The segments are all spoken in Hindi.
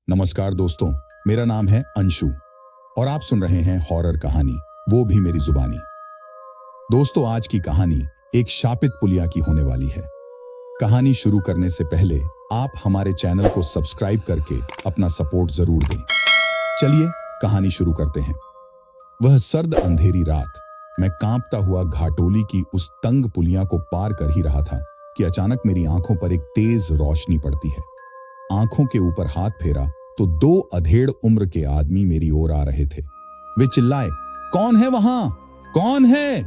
नमस्कार दोस्तों, मेरा नाम है अंशु और आप सुन रहे हैं हॉरर कहानी, वो भी मेरी जुबानी। दोस्तों, आज की कहानी एक शापित पुलिया की होने वाली है। कहानी शुरू करने से पहले आप हमारे चैनल को सब्सक्राइब करके अपना सपोर्ट जरूर दें। चलिए कहानी शुरू करते हैं। वह सर्द अंधेरी रात, मैं कांपता हुआ घाटोली की उस तंग पुलिया को पार कर ही रहा था कि अचानक मेरी आंखों पर एक तेज रोशनी पड़ती है। आंखों के ऊपर हाथ फेरा तो दो अधेड़ उम्र के आदमी मेरी ओर आ रहे थे। वे चिल्लाए, कौन है वहां? कौन है?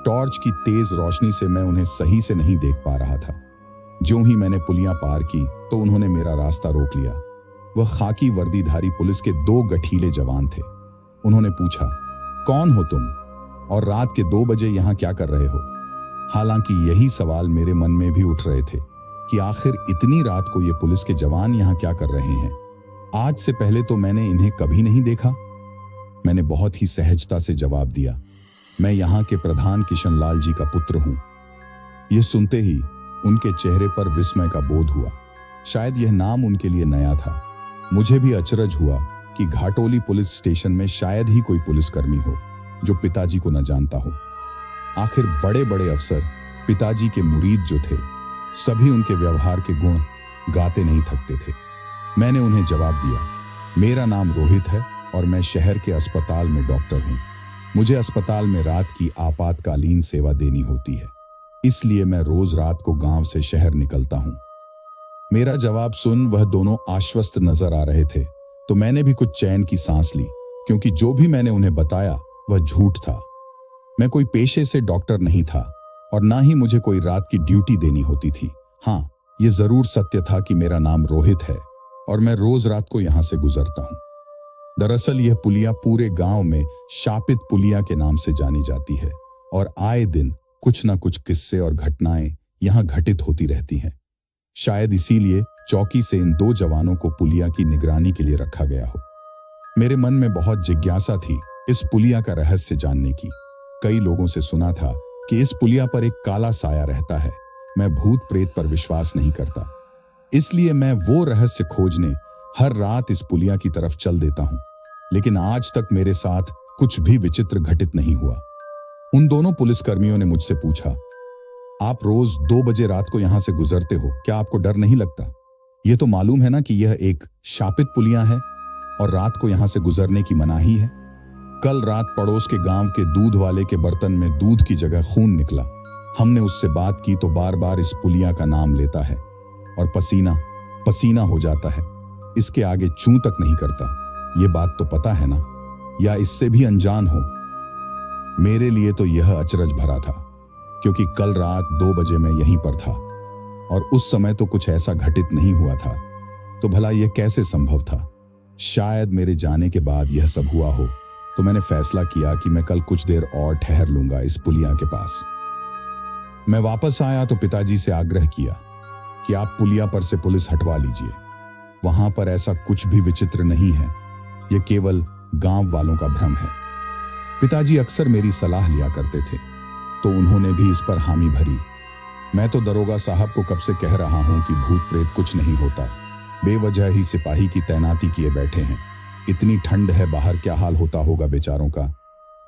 टॉर्च की तेज रोशनी से मैं उन्हें सही से नहीं देख पा रहा था। ज्यों ही मैंने पुलिया पार की तो उन्होंने मेरा रास्ता रोक लिया। वह खाकी वर्दीधारी पुलिस के दो गठीले जवान थे। उन्होंने पूछा, कौन हो तुम और रात के 2 बजे यहां क्या कर रहे हो? हालांकि यही सवाल मेरे मन में भी उठ रहे थे कि आखिर इतनी रात को ये पुलिस के जवान यहां क्या कर रहे हैं। आज से पहले तो मैंने इन्हें कभी नहीं देखा। मैंने बहुत ही सहजता से जवाब दिया, मैं यहां के प्रधान किशनलाल जी का पुत्र हूं। यह सुनते ही उनके चेहरे पर विस्मय का बोध हुआ। शायद यह नाम उनके लिए नया था। मुझे भी अचरज हुआ कि घाटोली पुलिस स्टेशन में शायद ही कोई पुलिसकर्मी हो जो पिताजी को न जानता हो। आखिर बड़े बड़े अफसर पिताजी के मुरीद जो थे, सभी उनके व्यवहार के गुण गाते नहीं थकते थे। मैंने उन्हें जवाब दिया, मेरा नाम रोहित है और मैं शहर के अस्पताल में डॉक्टर हूं। मुझे अस्पताल में रात की आपातकालीन सेवा देनी होती है, इसलिए मैं रोज रात को गांव से शहर निकलता हूं। मेरा जवाब सुन वह दोनों आश्वस्त नजर आ रहे थे, तो मैंने भी कुछ चैन की सांस ली, क्योंकि जो भी मैंने उन्हें बताया वह झूठ था। मैं कोई पेशे से डॉक्टर नहीं था और ना ही मुझे कोई रात की ड्यूटी देनी होती थी। हाँ, यह जरूर सत्य था कि मेरा नाम रोहित है और मैं रोज रात को यहां से गुजरता हूं। दरअसल यह पुलिया पूरे गांव में शापित पुलिया के नाम से जानी जाती है और आए दिन कुछ ना कुछ किस्से और घटनाएं यहां घटित होती रहती हैं। शायद इसीलिए चौकी से इन 2 जवानों को पुलिया की निगरानी के लिए रखा गया हो। मेरे मन में बहुत जिज्ञासा थी इस पुलिया का रहस्य जानने की। कई लोगों से सुना था कि इस पुलिया पर एक काला साया रहता है। मैं भूत प्रेत पर विश्वास नहीं करता, इसलिए मैं वो रहस्य खोजने हर रात इस पुलिया की तरफ चल देता हूं। लेकिन आज तक मेरे साथ कुछ भी विचित्र घटित नहीं हुआ। उन दोनों पुलिसकर्मियों ने मुझसे पूछा, आप रोज 2 बजे रात को यहां से गुजरते हो, क्या आपको डर नहीं लगता? यह तो मालूम है ना कि यह एक शापित पुलिया है और रात को यहां से गुजरने की मनाही है। कल रात पड़ोस के गांव के दूध वाले के बर्तन में दूध की जगह खून निकला। हमने उससे बात की तो बार बार इस पुलिया का नाम लेता है और पसीना पसीना हो जाता है। इसके आगे चूं तक नहीं करता। ये बात तो पता है ना, या इससे भी अनजान हो? मेरे लिए तो यह अचरज भरा था, क्योंकि कल रात 2 बजे मैं यहीं पर था और उस समय तो कुछ ऐसा घटित नहीं हुआ था। तो भला यह कैसे संभव था? शायद मेरे जाने के बाद यह सब हुआ हो। तो मैंने फैसला किया कि मैं कल कुछ देर और ठहर लूंगा इस पुलिया के पास। मैं वापस आया तो पिताजी से आग्रह किया कि आप पुलिया पर से पुलिस हटवा लीजिए। वहां पर ऐसा कुछ भी विचित्र नहीं है, यह केवल गांव वालों का भ्रम है। पिताजी अक्सर मेरी सलाह लिया करते थे, तो उन्होंने भी इस पर हामी भरी। मैं तो दरोगा साहब को कब से कह रहा हूं कि भूत प्रेत कुछ नहीं होता, बेवजह ही सिपाही की तैनाती किए बैठे हैं। इतनी ठंड है बाहर, क्या हाल होता होगा बेचारों का।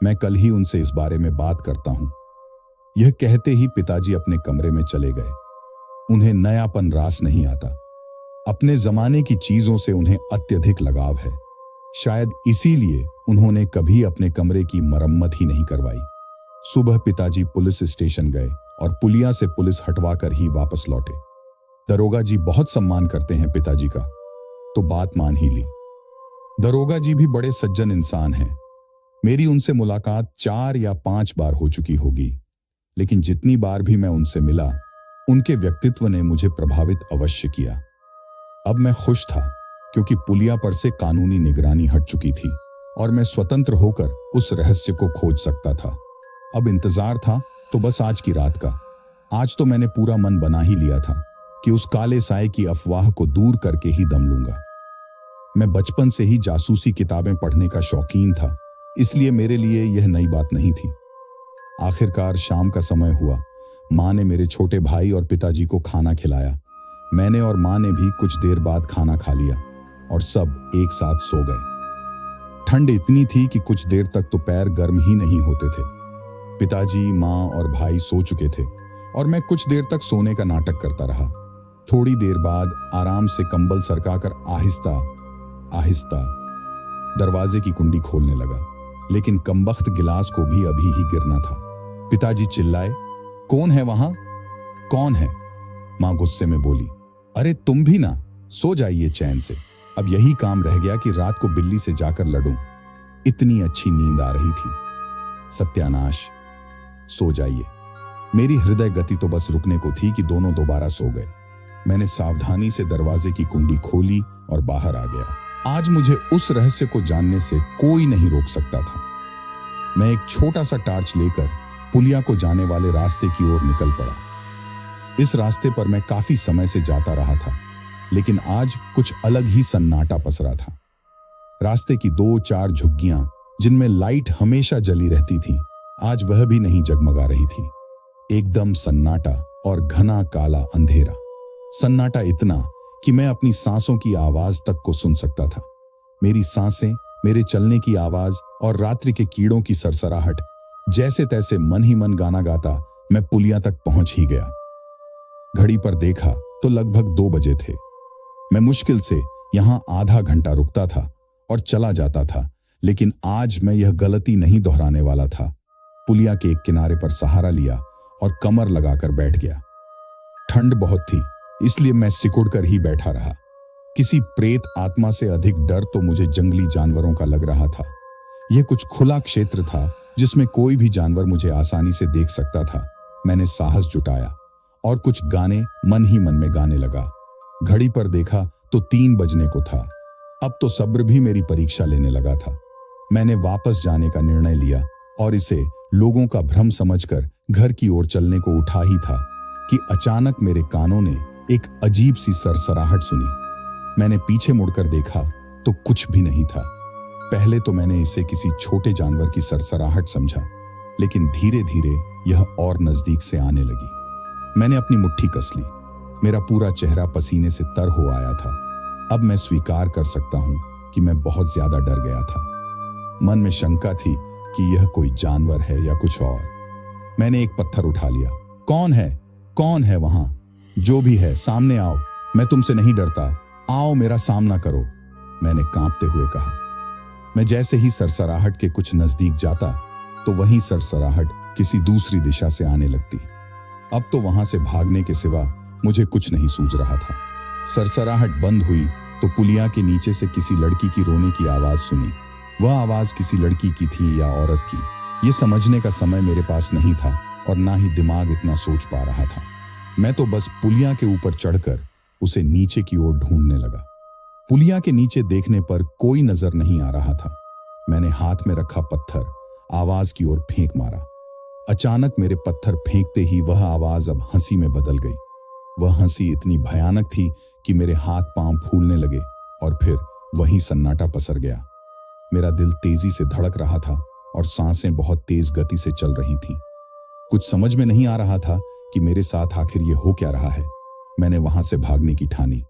मैं कल ही उनसे इस बारे में बात करता हूं। यह कहते ही पिताजी अपने कमरे में चले गए। उन्हें नयापन रास नहीं आता। अपने जमाने की चीजों से उन्हें अत्यधिक लगाव है। शायद इसीलिए उन्होंने कभी अपने कमरे की मरम्मत ही नहीं करवाई। सुबह पिताजी पुलिस स्टेशन गए और पुलिया से पुलिस हटवा कर ही वापस लौटे। दरोगा जी बहुत सम्मान करते हैं पिताजी का, तो बात मान ही ली। दरोगा जी भी बड़े सज्जन इंसान हैं। मेरी उनसे मुलाकात 4 या 5 बार हो चुकी होगी, लेकिन जितनी बार भी मैं उनसे मिला, उनके व्यक्तित्व ने मुझे प्रभावित अवश्य किया। अब मैं खुश था, क्योंकि पुलिया पर से कानूनी निगरानी हट चुकी थी और मैं स्वतंत्र होकर उस रहस्य को खोज सकता था। अब इंतजार था तो बस आज की रात का। आज तो मैंने पूरा मन बना ही लिया था कि उस काले साए की अफवाह को दूर करके ही दम लूंगा। मैं बचपन से ही जासूसी किताबें पढ़ने का शौकीन था, इसलिए मेरे लिए यह नई बात नहीं थी। आखिरकार शाम का समय हुआ। माँ ने मेरे छोटे भाई और पिताजी को खाना खिलाया। मैंने और माँ ने भी कुछ देर बाद खाना खा लिया। और सब एक साथ सो गए। ठंड इतनी थी कि कुछ देर तक तो पैर गर्म ही नहीं होते थे। पिताजी, माँ और भाई सो चुके थे और मैं कुछ देर तक सोने का नाटक करता रहा। थोड़ी देर बाद आराम से कंबल सरकाकर आहिस्ता आहिस्ता दरवाजे की कुंडी खोलने लगा, लेकिन कमबख्त गिलास को भी अभी ही गिरना था। पिताजी चिल्लाए, कौन है वहां? कौन है? मां गुस्से में बोली, अरे तुम भी ना, सो जाइए चैन से। अब यही काम रह गया कि रात को बिल्ली से जाकर लड़ूं। इतनी अच्छी नींद आ रही थी। सत्यानाश, सो जाइए। मेरी हृदय गति तो बस रुकने को थी कि दोनों दोबारा सो गए। मैंने सावधानी से दरवाजे की कुंडी खोली और बाहर आ गया। आज मुझे उस रहस्य को जानने से कोई नहीं रोक सकता था। मैं एक छोटा सा टार्च लेकर पुलिया को जाने वाले रास्ते की ओर निकल पड़ा। इस रास्ते पर मैं काफी समय से जाता रहा था, लेकिन आज कुछ अलग ही सन्नाटा पसरा था। रास्ते की 2-4 झुग्गियां जिनमें लाइट हमेशा जली रहती थी, आज वह भी नहीं जगमगा रही थी। एकदम सन्नाटा और घना काला अंधेरा। सन्नाटा इतना कि मैं अपनी सांसों की आवाज तक को सुन सकता था। मेरी सांसें, मेरे चलने की आवाज और रात्रि के कीड़ों की सरसराहट, जैसे तैसे मन ही मन गाना गाता मैं पुलिया तक पहुंच ही गया। घड़ी पर देखा तो लगभग 2 बजे थे। मैं मुश्किल से यहां आधा घंटा रुकता था और चला जाता था, लेकिन आज मैं यह गलती नहीं दोहराने वाला था। पुलिया के एक किनारे पर सहारा लिया और कमर लगाकर बैठ गया। ठंड बहुत थी, इसलिए मैं सिकुड़कर ही बैठा रहा। किसी प्रेत आत्मा से अधिक डर तो मुझे जंगली जानवरों का लग रहा था। यह कुछ खुला क्षेत्र था जिसमें कोई भी जानवर मुझे आसानी से देख सकता था। मैंने साहस जुटाया और कुछ गाने मन ही मन में गाने लगा। घड़ी पर देखा तो 3 बजने को था। अब तो सब्र भी मेरी परीक्षा लेने लगा था। मैंने वापस जाने का निर्णय लिया और इसे लोगों का भ्रम समझकर घर की ओर चलने को उठा ही था कि अचानक मेरे कानों ने एक अजीब सी सरसराहट सुनी। मैंने पीछे मुड़कर देखा तो कुछ भी नहीं था। पहले तो मैंने इसे किसी छोटे जानवर की सरसराहट समझा, लेकिन धीरे धीरे यह और नजदीक से आने लगी। मैंने अपनी मुट्ठी कस ली। मेरा पूरा चेहरा पसीने से तर हो आया था। अब मैं स्वीकार कर सकता हूं कि मैं बहुत ज्यादा डर गया था। मन में शंका थी कि यह कोई जानवर है या कुछ और। मैंने एक पत्थर उठा लिया। कौन है? कौन है वहां? जो भी है, सामने आओ। मैं तुमसे नहीं डरता। आओ, मेरा सामना करो, मैंने कांपते हुए कहा। मैं जैसे ही सरसराहट के कुछ नजदीक जाता तो वही सरसराहट किसी दूसरी दिशा से आने लगती। अब तो वहां से भागने के सिवा मुझे कुछ नहीं सूझ रहा था। सरसराहट बंद हुई तो पुलिया के नीचे से किसी लड़की की रोने की आवाज सुनी। वह आवाज किसी लड़की की थी या औरत की, ये समझने का समय मेरे पास नहीं था और ना ही दिमाग इतना सोच पा रहा था। मैं तो बस पुलिया के ऊपर चढ़कर उसे नीचे की ओर ढूंढने लगा। पुलिया के नीचे देखने पर कोई नजर नहीं आ रहा था। मैंने हाथ में रखा पत्थर आवाज की ओर फेंक मारा। अचानक मेरे पत्थर फेंकते ही वह आवाज अब हंसी में बदल गई। वह हंसी इतनी भयानक थी कि मेरे हाथ पांव फूलने लगे और फिर वही सन्नाटा पसर गया। मेरा दिल तेजी से धड़क रहा था और सांसें बहुत तेज गति से चल रही थीं। कुछ समझ में नहीं आ रहा था कि मेरे साथ आखिर ये हो क्या रहा है। मैंने वहां से भागने की ठानी।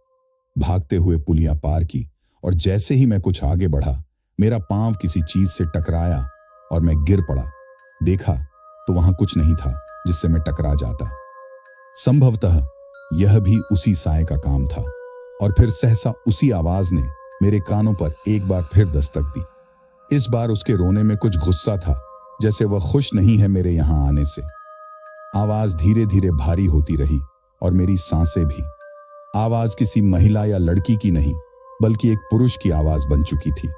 भागते हुए पुलिया पार की और जैसे ही मैं कुछ आगे बढ़ा, मेरा पांव किसी चीज से टकराया और मैं गिर पड़ा। देखा तो वहां कुछ नहीं था जिससे मैं टकरा जाता। संभवतः यह भी उसी साए का काम था। और फिर सहसा उसी आवाज ने मेरे कानों पर एक बार फिर दस्तक दी। इस बार उसके रोने में कुछ गुस्सा था, जैसे वह खुश नहीं है मेरे यहां आने से। आवाज धीरे धीरे भारी होती रही और मेरी सांसें भी। आवाज किसी महिला या लड़की की नहीं, बल्कि एक पुरुष की आवाज बन चुकी थी।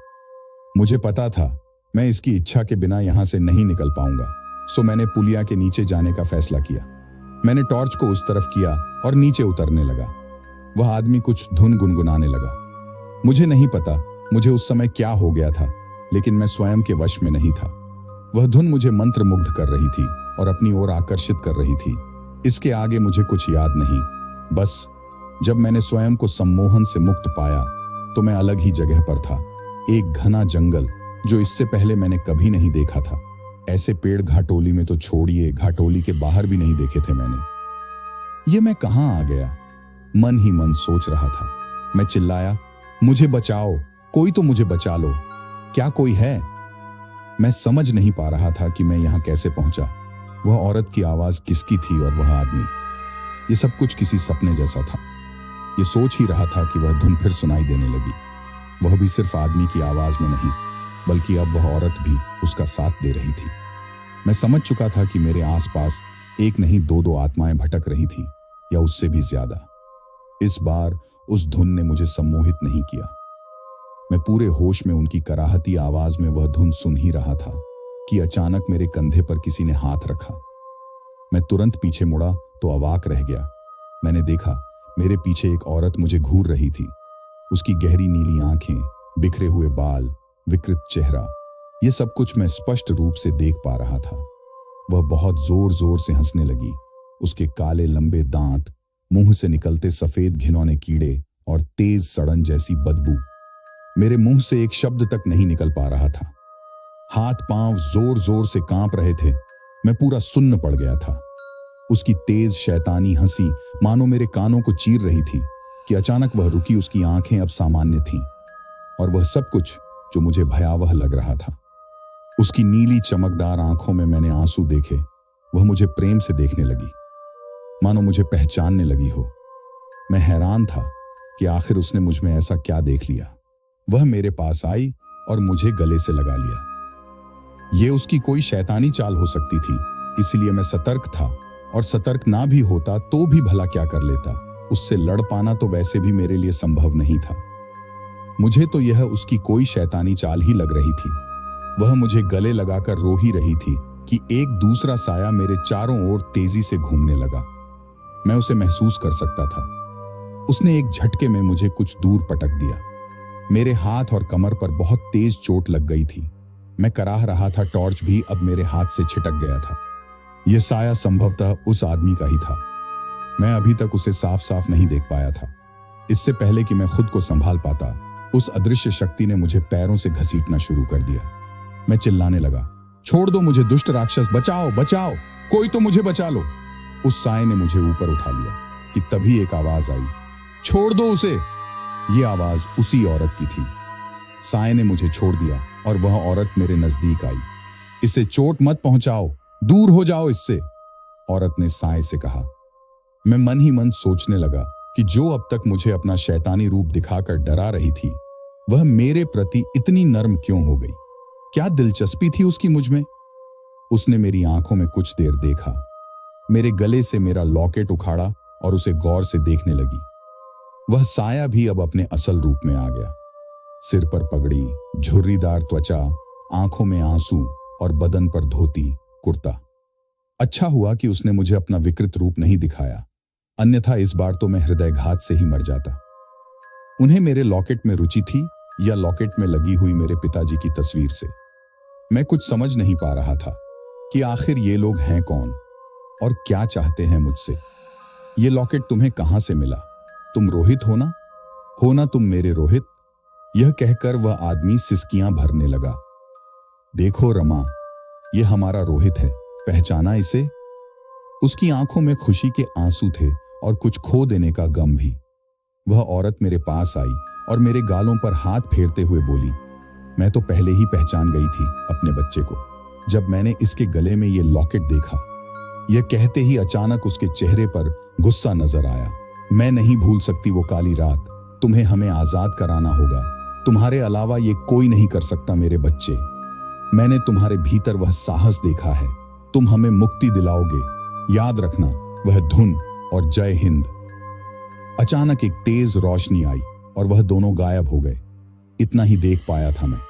मुझे पता था मैं इसकी इच्छा के बिना यहां से नहीं निकल पाऊंगा, सो मैंने पुलिया के नीचे जाने का फैसला किया। मैंने टॉर्च को उस तरफ किया और नीचे उतरने लगा। वह आदमी कुछ धुन गुनगुनाने लगा। मुझे नहीं पता मुझे उस समय क्या हो गया था, लेकिन मैं स्वयं के वश में नहीं था। वह धुन मुझे मंत्रमुग्ध कर रही थी और अपनी ओर आकर्षित कर रही थी। इसके आगे मुझे कुछ याद नहीं। बस जब मैंने स्वयं को सम्मोहन से मुक्त पाया तो मैं अलग ही जगह पर था। एक घना जंगल जो इससे पहले मैंने कभी नहीं देखा था। ऐसे पेड़ घाटोली में तो छोड़िए, घाटोली के बाहर भी नहीं देखे थे मैंने। ये मैं कहां आ गया? मन ही मन सोच रहा था। मैं चिल्लाया, मुझे बचाओ, कोई तो मुझे बचा लो, क्या कोई है? मैं समझ नहीं पा रहा था कि मैं यहां कैसे पहुंचा। वह औरत की आवाज किसकी थी और वह आदमी, ये सब कुछ किसी सपने जैसा था। ये सोच ही रहा था कि वह धुन फिर सुनाई देने लगी, वह भी सिर्फ आदमी की आवाज में नहीं, बल्कि अब वह औरत भी उसका साथ दे रही थी। मैं समझ चुका था कि मेरे आसपास एक नहीं दो आत्माएं भटक रही थी, या उससे भी ज्यादा। इस बार उस धुन ने मुझे सम्मोहित नहीं किया। मैं पूरे होश में उनकी कराहती आवाज में वह धुन सुन ही रहा था कि अचानक मेरे कंधे पर किसी ने हाथ रखा। मैं तुरंत पीछे मुड़ा तो अवाक रह गया। मैंने देखा मेरे पीछे एक औरत मुझे घूर रही थी। उसकी गहरी नीली आंखें, बिखरे हुए बाल, विकृत चेहरा, ये सब कुछ मैं स्पष्ट रूप से देख पा रहा था। वह बहुत जोर जोर से हंसने लगी। उसके काले लंबे दांत, मुंह से निकलते सफेद घिनौने कीड़े और तेज सड़न जैसी बदबू, मेरे मुंह से एक शब्द तक नहीं निकल पा रहा था। हाथ पांव जोर जोर से कांप रहे थे। मैं पूरा सुन्न पड़ गया था। उसकी तेज शैतानी हंसी मानो मेरे कानों को चीर रही थी कि अचानक वह रुकी। उसकी आंखें अब सामान्य थीं और वह सब कुछ जो मुझे भयावह लग रहा था। उसकी नीली चमकदार आंखों में मैंने आंसू देखे। वह मुझे प्रेम से देखने लगी, मानो मुझे पहचानने लगी हो। मैं हैरान था कि आखिर उसने मुझ में ऐसा क्या देख लिया। वह मेरे पास आई और मुझे गले से लगा लिया। यह उसकी कोई शैतानी चाल हो सकती थी, इसलिए मैं सतर्क था, और सतर्क ना भी होता तो भी भला क्या कर लेता। उससे लड़ पाना तो वैसे भी मेरे लिए संभव नहीं था। मुझे तो यह उसकी कोई शैतानी चाल ही लग रही थी। वह मुझे गले लगाकर रो ही रही थी कि एक दूसरा साया मेरे चारों ओर तेजी से घूमने लगा। मैं उसे महसूस कर सकता था। उसने एक झटके में मुझे कुछ दूर पटक दिया। मेरे हाथ और कमर पर बहुत तेज चोट लग गई थी। मैं कराह रहा था, टॉर्च भी अब मेरे हाथ से छिटक गया था। यह साया संभवतः उस आदमी का ही था। मैं अभी तक उसे साफ साफ नहीं देख पाया था। इससे पहले कि मैं खुद को संभाल पाता, उस अदृश्य शक्ति ने मुझे पैरों से घसीटना शुरू कर दिया। मैं चिल्लाने लगा, छोड़ दो मुझे दुष्ट राक्षस, बचाओ बचाओ, कोई तो मुझे बचा लो। उस साये ने मुझे ऊपर उठा लिया कि तभी एक आवाज आई, छोड़ दो उसे। यह आवाज उसी औरत की थी। साये ने मुझे छोड़ दिया और वह औरत मेरे नजदीक आई। इसे चोट मत पहुंचाओ, दूर हो जाओ इससे, औरत ने साये से कहा। मैं मन ही मन सोचने लगा कि जो अब तक मुझे अपना शैतानी रूप दिखाकर डरा रही थी, वह मेरे प्रति इतनी नर्म क्यों हो गई? क्या दिलचस्पी थी उसकी मुझ में? उसने मेरी आंखों में कुछ देर देखा, मेरे गले से मेरा लॉकेट उखाड़ा और उसे गौर से देखने लगी। वह साया भी अब अपने असल रूप में आ गया। सिर पर पगड़ी, झुर्रीदार त्वचा, आंखों में आंसू और बदन पर धोती कुर्ता। अच्छा हुआ कि उसने मुझे अपना विकृत रूप नहीं दिखाया, अन्यथा इस बार तो मैं हृदयघात से ही मर जाता। उन्हें मेरे लॉकेट में रुचि थी या लॉकेट में लगी हुई मेरे पिताजी की तस्वीर से। मैं कुछ समझ नहीं पा रहा था कि आखिर ये लोग हैं कौन और क्या चाहते हैं मुझसे। ये लॉकेट तुम्हें कहां से मिला? तुम रोहित हो ना तुम मेरे रोहित? यह कहकर वह आदमी सिसकियां भरने लगा। देखो रमा, यह हमारा रोहित है, पहचाना इसे? उसकी आंखों में खुशी के आंसू थे और कुछ खो देने का गम भी। वह औरत मेरे पास आई और मेरे गालों पर हाथ फेरते हुए बोली, मैं तो पहले ही पहचान गई थी अपने बच्चे को, जब मैंने इसके गले में ये लॉकेट देखा। यह कहते ही अचानक उसके चेहरे पर गुस्सा नजर आया। मैं नहीं भूल सकती वो काली रात। तुम्हें हमें आजाद कराना होगा। तुम्हारे अलावा ये कोई नहीं कर सकता मेरे बच्चे। मैंने तुम्हारे भीतर वह साहस देखा है। तुम हमें मुक्ति दिलाओगे। याद रखना, वह धुन और जय हिंद। अचानक एक तेज रोशनी आई और वह दोनों गायब हो गए। इतना ही देख पाया था मैं,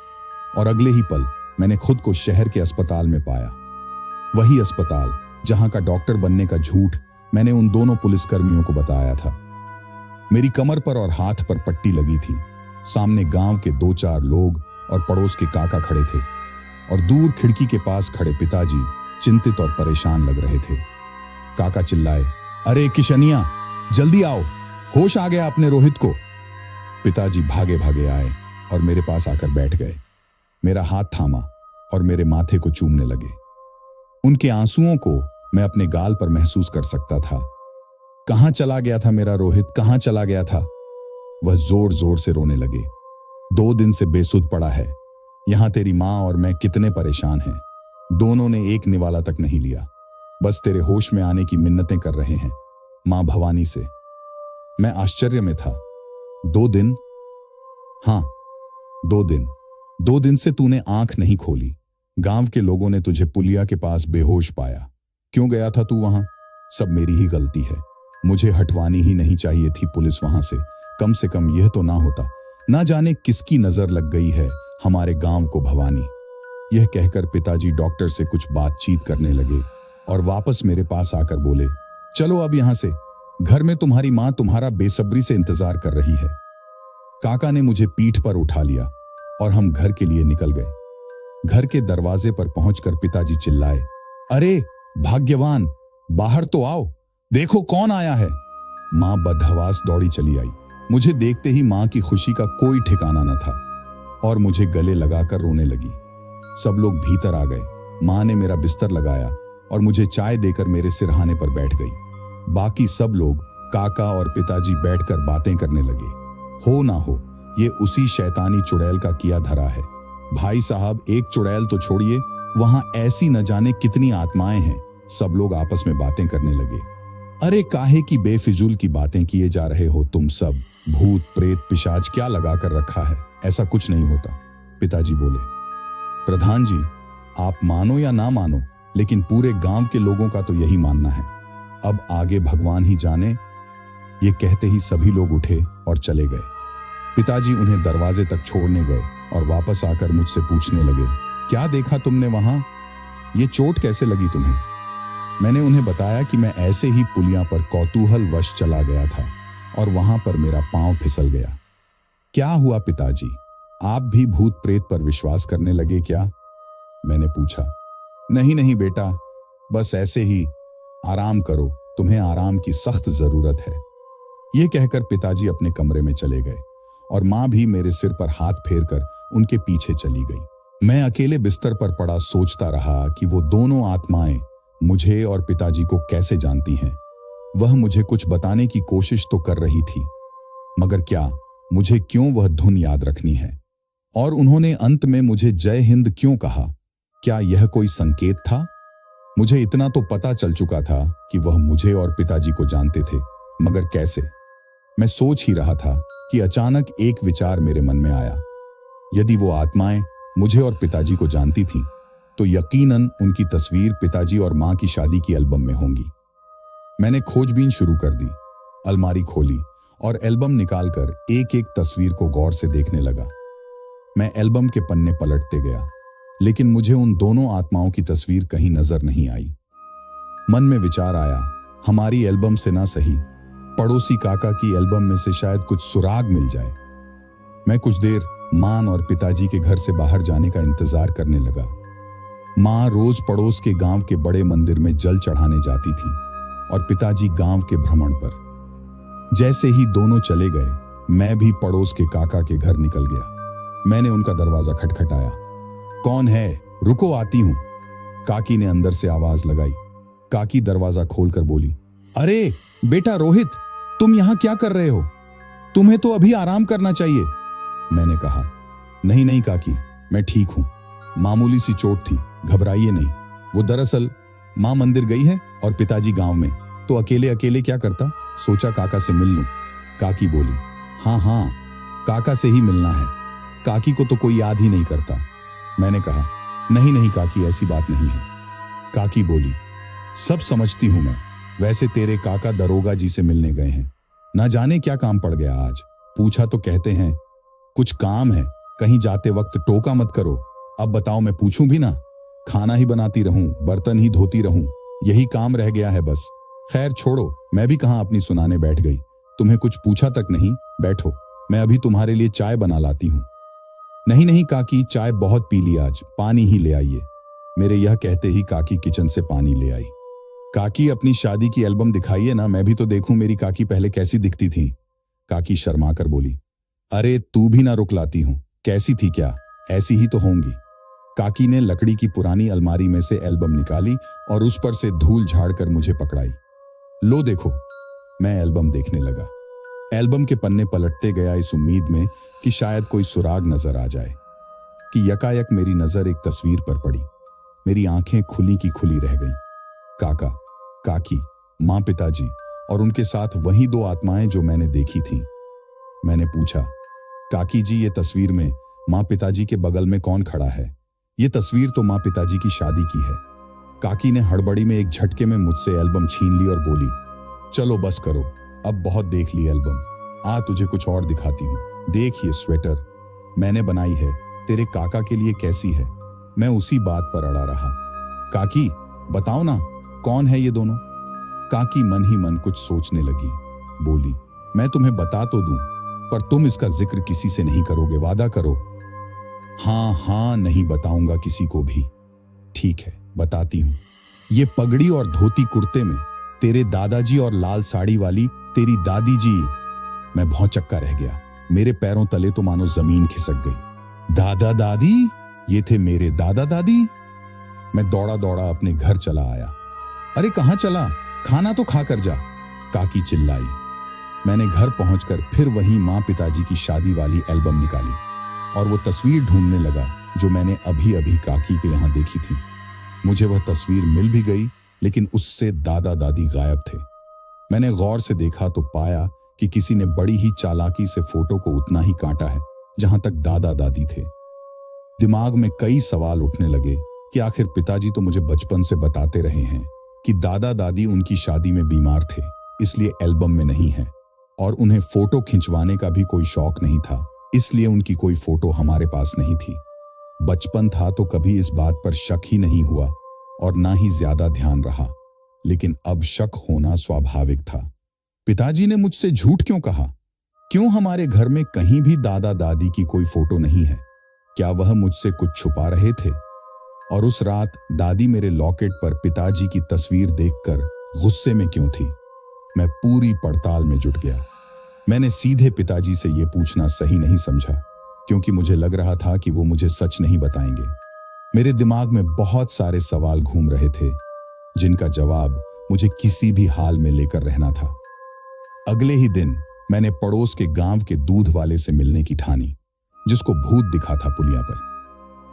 और अगले ही पल मैंने खुद को शहर के अस्पताल में पाया। वही अस्पताल जहां का डॉक्टर बनने का झूठ मैंने उन दोनों पुलिसकर्मियों को बताया था। मेरी कमर पर और हाथ पर पट्टी लगी थी। सामने गांव के 2-4 लोग और पड़ोस के काका खड़े थे, और दूर खिड़की के पास खड़े पिताजी चिंतित और परेशान लग रहे थे। काका चिल्लाए, अरे किशनिया, जल्दी आओ, होश आ गया अपने रोहित को। पिताजी भागे भागे आए और मेरे पास आकर बैठ गए। मेरा हाथ थामा और मेरे माथे को चूमने लगे। उनके आंसुओं को मैं अपने गाल पर महसूस कर सकता था। कहां चला गया था मेरा रोहित, कहां चला गया था? वह जोर जोर से रोने लगे। 2 दिन से बेसुध पड़ा है। यहां तेरी माँ और मैं कितने परेशान हैं। दोनों ने एक निवाला तक नहीं लिया। बस तेरे होश में आने की मिन्नतें कर रहे हैं माँ भवानी से। मैं आश्चर्य में था। 2 दिन? हाँ, 2 दिन। 2 दिन से तूने आंख नहीं खोली। गांव के लोगों ने तुझे पुलिया के पास बेहोश पाया। क्यों गया था तू वहां? सब मेरी ही गलती है। मुझे हटवानी ही नहीं चाहिए थी पुलिस वहां से कम यह तो ना होता। ना जाने किसकी नजर लग गई है हमारे गांव को भवानी। यह कहकर पिताजी डॉक्टर से कुछ बातचीत करने लगे और वापस मेरे पास आकर बोले, चलो अब यहां से, घर में तुम्हारी मां तुम्हारा बेसब्री से इंतजार कर रही है। काका ने मुझे पीठ पर उठा लिया और हम घर के लिए निकल गए। घर के दरवाजे पर पहुंचकर पिताजी चिल्लाए, अरे भाग्यवान, बाहर तो आओ, देखो कौन आया है। मां बदहवास दौड़ी चली आई। मुझे देखते ही मां की खुशी का कोई ठिकाना न था और मुझे गले लगाकर रोने लगी। सब लोग भीतर आ गए। मां ने मेरा बिस्तर लगाया और मुझे चाय देकर मेरे सिरहाने पर बैठ गई। बाकी सब लोग, काका और पिताजी बैठकर बातें करने लगे। हो ना हो, ये उसी शैतानी चुड़ैल का किया धरा है। भाई साहब, एक चुड़ैल तो छोड़िए, वहां ऐसी न जाने कितनी आत्माएं हैं। सब लोग आपस में बातें करने लगे। अरे काहे की बेफिजूल की बातें किए जा रहे हो तुम सब। भूत प्रेत पिशाच क्या लगा कर रखा है, ऐसा कुछ नहीं होता। पिताजी बोले, प्रधान जी, आप मानो या ना मानो, लेकिन पूरे गांव के लोगों का तो यही मानना है। अब आगे भगवान ही जाने। ये कहते ही सभी लोग उठे और चले गए। पिताजी उन्हें दरवाजे तक छोड़ने गए और वापस आकर मुझसे पूछने लगे, क्या देखा तुमने वहां? ये चोट कैसे लगी तुम्हें? मैंने उन्हें बताया कि मैं ऐसे ही पुलिया पर कौतूहलवश चला गया था और वहां पर मेरा पांव फिसल गया। क्या हुआ पिताजी, आप भी भूत प्रेत पर विश्वास करने लगे क्या? मैंने पूछा। नहीं नहीं बेटा, बस ऐसे ही। आराम करो, तुम्हें आराम की सख्त जरूरत है। यह कहकर पिताजी अपने कमरे में चले गए और मां भी मेरे सिर पर हाथ फेरकर उनके पीछे चली गई। मैं अकेले बिस्तर पर पड़ा सोचता रहा कि वो दोनों आत्माएं मुझे और पिताजी को कैसे जानती हैं। वह मुझे कुछ बताने की कोशिश तो कर रही थी, मगर क्या, मुझे क्यों वह धुन याद रखनी है? और उन्होंने अंत में मुझे जय हिंद क्यों कहा? क्या यह कोई संकेत था? मुझे इतना तो पता चल चुका था कि वह मुझे और पिताजी को जानते थे, मगर कैसे? मैं सोच ही रहा था कि अचानक एक विचार मेरे मन में आया। यदि वो आत्माएं मुझे और पिताजी को जानती थीं, तो यकीनन उनकी तस्वीर पिताजी और मां की शादी की एल्बम में होंगी। मैंने खोजबीन शुरू कर दी। अलमारी खोली और एल्बम निकालकर एक एक तस्वीर को गौर से देखने लगा। मैं एल्बम के पन्ने पलटते गया, लेकिन मुझे उन दोनों आत्माओं की तस्वीर कहीं नजर नहीं आई। मन में विचार आया, हमारी एल्बम से ना सही, पड़ोसी काका की एल्बम में से शायद कुछ सुराग मिल जाए। मैं कुछ देर मां और पिताजी के घर से बाहर जाने का इंतजार करने लगा। मां रोज पड़ोस के गांव के बड़े मंदिर में जल चढ़ाने जाती थी और पिताजी गांव के भ्रमण पर। जैसे ही दोनों चले गए, मैं भी पड़ोस के काका के घर निकल गया। मैंने उनका दरवाजा खटखटाया। कौन है? रुको, आती हूं, काकी ने अंदर से आवाज लगाई। काकी दरवाजा खोलकर बोली, अरे बेटा रोहित, तुम यहां क्या कर रहे हो? तुम्हें तो अभी आराम करना चाहिए। मैंने कहा, नहीं नहीं काकी, मैं ठीक हूं, मामूली सी चोट थी, घबराइए नहीं। वो दरअसल मां मंदिर गई है और पिताजी गांव में, तो अकेले अकेले क्या करता, सोचा काका से मिल लूं। काकी बोली, हाँ हाँ, काका से ही मिलना है, काकी को तो कोई याद ही नहीं करता। मैंने कहा, नहीं नहीं काकी, ऐसी बात नहीं है। काकी बोली, सब समझती हूं मैं, वैसे तेरे काका दरोगा जी से मिलने गए हैं, ना जाने क्या काम पड़ गया आज। पूछा तो कहते हैं कुछ काम है, कहीं जाते वक्त टोका मत करो। अब बताओ, मैं पूछूं भी ना? खाना ही बनाती रहूं, बर्तन ही धोती रहूं, यही काम रह गया है बस। खैर छोड़ो, मैं भी कहां अपनी सुनाने बैठ गई, तुम्हें कुछ पूछा तक नहीं। बैठो, मैं अभी तुम्हारे लिए चाय बना लाती हूं। नहीं नहीं काकी, चाय बहुत पी ली आज, पानी ही ले आइए। मेरे यह कहते ही काकी किचन से पानी ले आई। काकी, अपनी शादी की एल्बम दिखाइए ना, मैं भी तो देखूं मेरी काकी पहले कैसी दिखती थी। काकी शर्मा कर बोली, अरे तू भी ना रुकलाती हूं, कैसी थी क्या, ऐसी ही तो होंगी। काकी ने लकड़ी की पुरानी अलमारी में से एल्बम निकाली और उस पर से धूल झाड़कर मुझे पकड़ाई। लो देखो। मैं एल्बम देखने लगा। एल्बम के पन्ने पलटते गया इस उम्मीद में कि शायद कोई सुराग नजर आ जाए कि यकायक मेरी नजर एक तस्वीर पर पड़ी। मेरी आंखें खुली की खुली रह गईं। काका, काकी, माँ, पिताजी और उनके साथ वही दो आत्माएं जो मैंने देखी थीं। मैंने पूछा, काकी जी, ये तस्वीर में माँ पिताजी के बगल में कौन खड़ा है? ये तस्वीर तो माँ पिताजी की शादी की है। काकी ने हड़बड़ी में एक झटके में मुझसे एल्बम छीन ली और बोली, चलो बस करो, अब बहुत देख ली एल्बम। आ, तुझे कुछ और दिखाती हूँ। देख, ये स्वेटर मैंने बनाई है, तेरे काका के लिए कैसी है? मैं उसी बात पर अड़ा रहा। काकी, बताओ ना, कौन है ये दोनों? काकी मन ही मन कुछ सोचने लगी। बोली, मैं तुम्हें बता तो दूं, पर तुम इसका जिक्र किसी से नहीं करोगे, वादा करो। हाँ हाँ, नहीं बताऊंगा किसी को भी। ठीक है, बताती हूं। ये पगड़ी और धोती कुर्ते में तेरे दादाजी और लाल साड़ी वाली तेरी दादी जी। मैं भौंचक्का रह गया। मेरे पैरों तले तो मानो जमीन खिसक गई। दादा दादी? ये थे मेरे दादा दादी? मैं दौड़ा दौड़ा अपने घर चला आया। अरे कहां चला? खाना तो खा कर जा, काकी चिल्लाई। मैंने घर पहुंचकर फिर वही माँ पिताजी की शादी वाली एल्बम निकाली और वो तस्वीर ढूंढने लगा जो मैंने अभी अभी काकी के यहां देखी थी। मुझे वह तस्वीर मिल भी गई, लेकिन उससे दादा दादी गायब थे। मैंने गौर से देखा तो पाया कि किसी ने बड़ी ही चालाकी से फोटो को उतना ही काटा है जहां तक दादा दादी थे। दिमाग में कई सवाल उठने लगे कि आखिर पिताजी तो मुझे बचपन से बताते रहे हैं कि दादा दादी उनकी शादी में बीमार थे, इसलिए एल्बम में नहीं है, और उन्हें फोटो खिंचवाने का भी कोई शौक नहीं था, इसलिए उनकी कोई फोटो हमारे पास नहीं थी। बचपन था तो कभी इस बात पर शक ही नहीं हुआ और ना ही ज्यादा ध्यान रहा, लेकिन अब शक होना स्वाभाविक था। पिताजी ने मुझसे झूठ क्यों कहा? क्यों हमारे घर में कहीं भी दादा दादी की कोई फोटो नहीं है? क्या वह मुझसे कुछ छुपा रहे थे? और उस रात दादी मेरे लॉकेट पर पिताजी की तस्वीर देखकर गुस्से में क्यों थी? मैं पूरी पड़ताल में जुट गया। मैंने सीधे पिताजी से यह पूछना सही नहीं समझा, क्योंकि मुझे लग रहा था कि वो मुझे सच नहीं बताएंगे। मेरे दिमाग में बहुत सारे सवाल घूम रहे थे, जिनका जवाब मुझे किसी भी हाल में लेकर रहना था। अगले ही दिन मैंने पड़ोस के गांव के दूध वाले से मिलने की ठानी, जिसको भूत दिखा था पुलिया पर।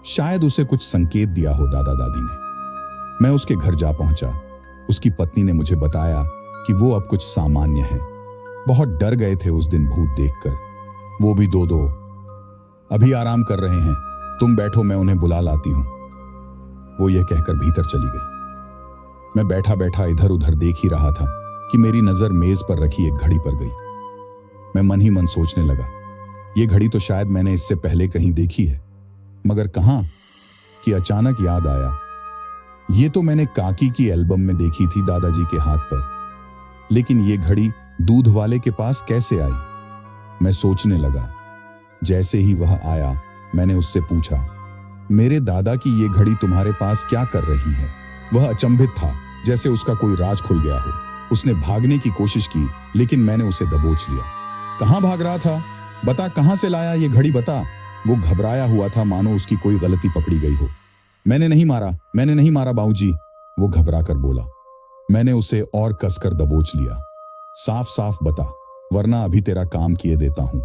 शायद उसे कुछ संकेत दिया हो दादा दादी ने। मैं उसके घर जा पहुंचा। उसकी पत्नी ने मुझे बताया कि वो अब कुछ सामान्य है। बहुत डर गए थे उस दिन भूत देखकर। वो भी दो दो। अभी आराम कर रहे हैं, तुम बैठो, मैं उन्हें बुला लाती हूं। वो यह कहकर भीतर चली गई। मैं बैठा बैठा इधर उधर देख ही रहा था कि मेरी नजर मेज पर रखी एक घड़ी पर गई। मैं मन ही मन सोचने लगा, ये घड़ी तो शायद मैंने इससे पहले कहीं देखी है, मगर कहां? कि अचानक याद आया, ये तो मैंने काकी की एल्बम में देखी थी दादाजी के हाथ पर, लेकिन ये घड़ी दूध वाले के पास कैसे आई? मैं सोचने लगा। जैसे ही वह आया, मैंने उससे पूछा, मेरे दादा की ये घड़ी तुम्हारे पास क्या कर रही है? वह अचंभित था, जैसे उसका कोई राज खुल गया हो। उसने भागने की कोशिश की, लेकिन मैंने उसे दबोच लिया। कहां भाग रहा था? बता, कहां से लाया ये घड़ी, बता। वो घबराया हुआ था, मानो उसकी कोई गलती पकड़ी गई हो। मैंने नहीं मारा बाबूजी, वो घबरा कर बोला। मैंने उसे और कसकर दबोच लिया। साफ साफ बता, वरना अभी तेरा काम किए देता हूं।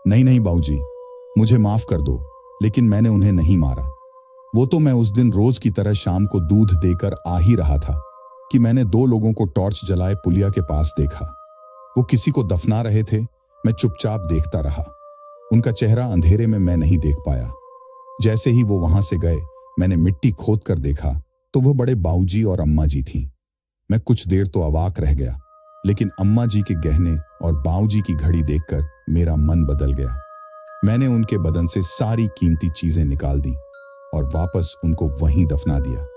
नहीं बाबूजी, मुझे माफ कर दो, लेकिन मैंने उन्हें नहीं मारा। वो तो मैं उस दिन रोज की तरह शाम को दूध देकर आ ही रहा था कि मैंने दो लोगों को टॉर्च जलाए पुलिया के पास देखा। वो किसी को दफना रहे थे। मैं चुपचाप देखता रहा। उनका चेहरा अंधेरे में मैं नहीं देख पाया। जैसे ही वो वहां से गए, मैंने मिट्टी खोद कर देखा तो वह बड़े बाऊजी और अम्मा जी थीं। मैं कुछ देर तो अवाक रह गया, लेकिन अम्मा जी के गहने और बाऊजी की घड़ी देखकर मेरा मन बदल गया। मैंने उनके बदन से सारी कीमती चीजें निकाल दी और वापस उनको वहीं दफना दिया।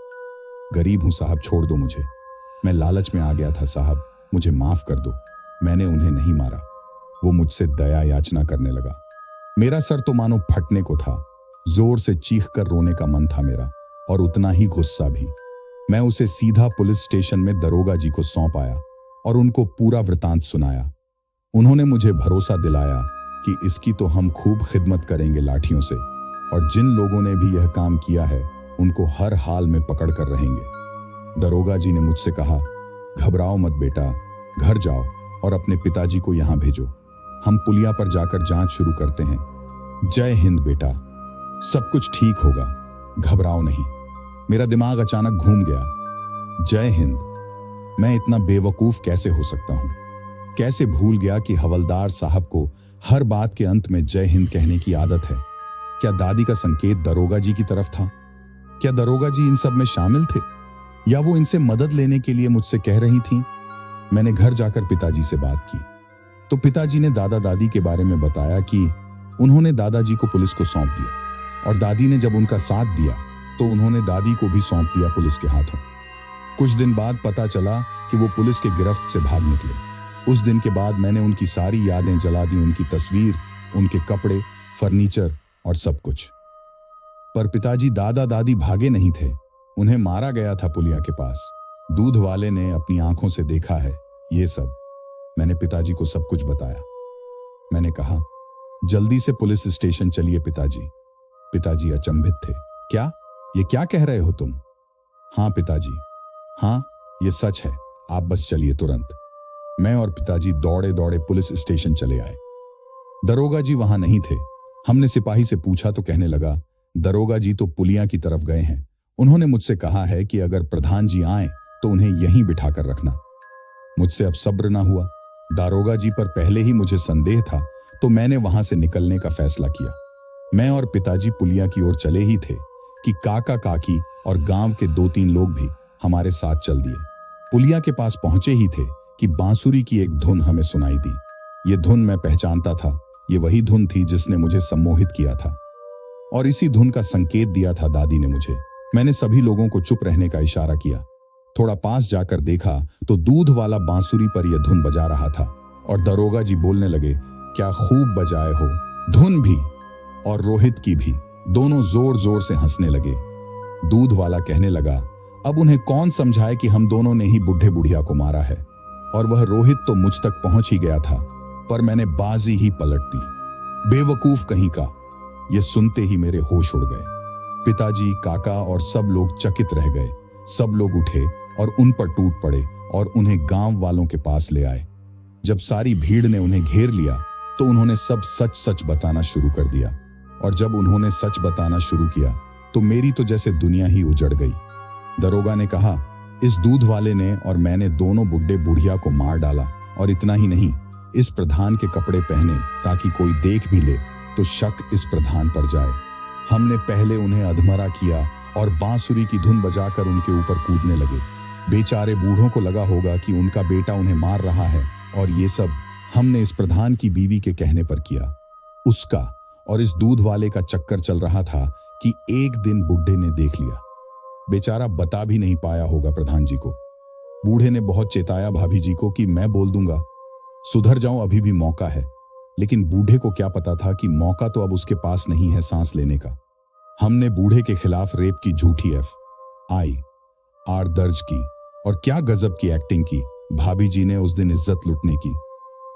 गरीब हूं साहब, छोड़ दो मुझे। मैं लालच में आ गया था साहब, मुझे माफ कर दो। मैंने उन्हें नहीं मारा। वो मुझसे दया याचना करने लगा। मेरा सर तो मानो फटने को था। जोर से चीख कर रोने का मन था मेरा, और उतना ही गुस्सा भी। मैं उसे सीधा पुलिस स्टेशन में दरोगा जी को सौंप आया और उनको पूरा वृतांत सुनाया। उन्होंने मुझे भरोसा दिलाया कि इसकी तो हम खूब खिदमत करेंगे लाठियों से, और जिन लोगों ने भी यह काम किया है उनको हर हाल में पकड़ कर रहेंगे। दरोगा जी ने मुझसे कहा, घबराओ मत बेटा, घर जाओ और अपने पिताजी को यहां भेजो। हम पुलिया पर जाकर जांच शुरू करते हैं। जय हिंद बेटा, सब कुछ ठीक होगा, घबराओ नहीं। मेरा दिमाग अचानक घूम गया। जय हिंद, मैं इतना बेवकूफ कैसे हो सकता हूं? कैसे भूल गया कि हवलदार साहब को हर बात के अंत में जय हिंद कहने की आदत है। क्या दादी का संकेत दरोगा जी की तरफ था? क्या दरोगा जी इन सब में शामिल थे, या वो इनसे मदद लेने के लिए मुझसे कह रही थीं? मैंने घर जाकर पिताजी से बात की तो पिताजी ने दादा दादी के बारे में बताया कि उन्होंने दादाजी को पुलिस को सौंप दिया, और दादी ने जब उनका साथ दिया तो उन्होंने दादी को भी सौंप दिया पुलिस के हाथों। कुछ दिन बाद पता चला कि वो पुलिस के गिरफ्त से भाग निकले। उस दिन के बाद मैंने उनकी सारी यादें जला दी, उनकी तस्वीर, उनके कपड़े, फर्नीचर और सब कुछ। पर पिताजी दादा दादी भागे नहीं थे, उन्हें मारा गया था पुलिया के पास। दूध वाले ने अपनी आंखों से देखा है ये सब। मैंने पिताजी को सब कुछ बताया। मैंने कहा, जल्दी से पुलिस स्टेशन चलिए पिताजी। पिताजी अचंभित थे। क्या? ये क्या कह रहे हो तुम? हाँ पिताजी, हाँ ये सच है, आप बस चलिए तुरंत। मैं और पिताजी दौड़े दौड़े पुलिस स्टेशन चले आए। दरोगा जी वहां नहीं थे। हमने सिपाही से पूछा तो कहने लगा, दरोगा जी तो पुलिया की तरफ गए हैं। उन्होंने मुझसे कहा है कि अगर प्रधान जी आए तो उन्हें यहीं बिठाकर रखना। मुझसे अब सब्र ना हुआ। दारोगा जी पर पहले ही मुझे संदेह था, तो मैंने वहां से निकलने का फैसला किया। मैं और पिताजी पुलिया की ओर चले ही थे कि काका काकी और गांव के 2-3 लोग भी हमारे साथ चल दिए। पुलिया के पास पहुंचे ही थे कि बांसुरी की एक धुन हमें सुनाई दी। ये धुन मैं पहचानता था। ये वही धुन थी जिसने मुझे सम्मोहित किया था, और इसी धुन का संकेत दिया था दादी ने मुझे। मैंने सभी लोगों को चुप रहने का इशारा किया। थोड़ा पास जाकर देखा तो दूध वाला बांसुरी पर यह धुन बजा रहा था, और दरोगा जी बोलने लगे, क्या खूब बजाए हो, धुन भी और रोहित की भी। दोनों जोर जोर से हंसने लगे। दूध वाला कहने लगा, अब उन्हें कौन समझाए कि हम दोनों ने ही बुढ़े बुढ़िया को मारा है, और वह रोहित तो मुझ तक पहुंच ही गया था, पर मैंने बाजी ही पलट दी। बेवकूफ कहीं का। यह सुनते ही मेरे होश उड़ गए। पिताजी, काका और सब लोग चकित रह गए। सब लोग उठे और उन पर टूट पड़े और उन्हें गांव वालों के पास ले आए। जब सारी भीड़ ने उन्हें घेर लिया तो उन्होंने सब सच सच बताना शुरू कर दिया, और जब उन्होंने सच बताना शुरू किया तो मेरी तो जैसे दुनिया ही उजड़ गई। दरोगा ने कहा, इस दूध वाले ने और मैंने दोनों बुढ़े बुढ़िया को मार डाला, और इतना ही नहीं, इस प्रधान के कपड़े पहने ताकि कोई देख भी ले तो शक इस प्रधान पर जाए। हमने पहले उन्हें अधमरा किया और बांसुरी की धुन बजाकर उनके ऊपर कूदने लगे। बेचारे बूढ़ों को लगा होगा कि उनका बेटा उन्हें मार रहा है, और ये सब हमने इस प्रधान की बीवी के कहने पर किया। उसका और इस दूध वाले का चक्कर चल रहा था कि एक दिन बुढ़े ने देख लिया। बेचारा बता भी नहीं पाया होगा प्रधान जी को। बूढ़े ने बहुत चेताया भाभी जी को कि मैं बोल दूंगा, सुधर जाऊं, अभी भी मौका है। लेकिन बूढ़े को क्या पता था कि मौका तो अब उसके पास नहीं है सांस लेने का। हमने बूढ़े के खिलाफ रेप की झूठी FIR दर्ज की, और क्या गजब की एक्टिंग की भाभी जी ने उस दिन इज्जत लुटने की।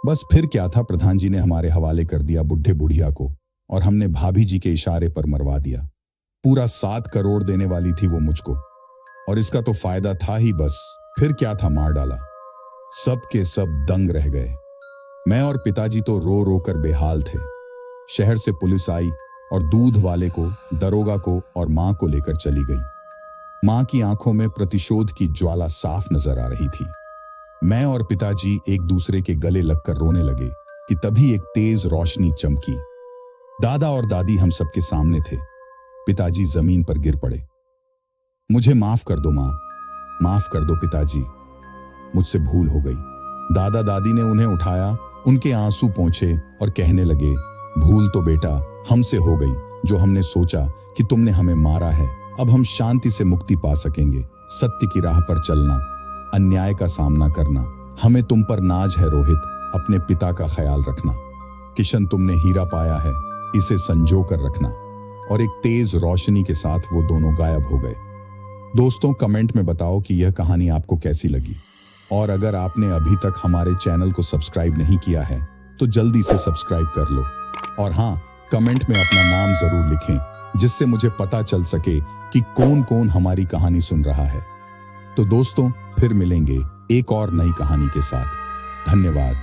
बस फिर क्या था, प्रधान जी ने हमारे हवाले कर दिया बुढ़े बुढ़िया को, और हमने भाभी जी के इशारे पर मरवा दिया। पूरा 7 करोड़ देने वाली थी वो मुझको, और इसका तो फायदा था ही बस। फिर क्या था, मार डाला। सब के सब दंग रह गए। मैं और पिताजी तो रो रो कर बेहाल थे। शहर से पुलिस आई और दूध वाले को, दरोगा को और मां को लेकर चली गई। मां की आंखों में प्रतिशोध की ज्वाला साफ नजर आ रही थी। मैं और पिताजी एक दूसरे के गले लगकर रोने लगे कि तभी एक तेज रोशनी चमकी। दादा और दादी हम सबके सामने थे। पिताजी जमीन पर गिर पड़े। मुझे माफ कर दो मां, माफ कर दो पिताजी, मुझसे भूल हो गई। दादा दादी ने उन्हें उठाया, उनके आंसू पोंछे और कहने लगे, भूल तो बेटा हमसे हो गई, जो हमने सोचा कि तुमने हमें मारा है। अब हम शांति से मुक्ति पा सकेंगे। सत्य की राह पर चलना, अन्याय का सामना करना। हमें तुम पर नाज है रोहित, अपने पिता का ख्याल रखना। किशन, तुमने हीरा पाया है, इसे संजो कर रखना। और एक तेज रोशनी के साथ वो दोनों गायब हो गए। दोस्तों, कमेंट में बताओ कि यह कहानी आपको कैसी लगी, और अगर आपने अभी तक हमारे चैनल को सब्सक्राइब नहीं किया है तो जल्दी से सब्सक्राइब कर लो। और हाँ, कमेंट में अपना नाम जरूर लिखें, जिससे मुझे पता चल सके कि कौन कौन हमारी कहानी सुन रहा है। तो दोस्तों, फिर मिलेंगे एक और नई कहानी के साथ। धन्यवाद।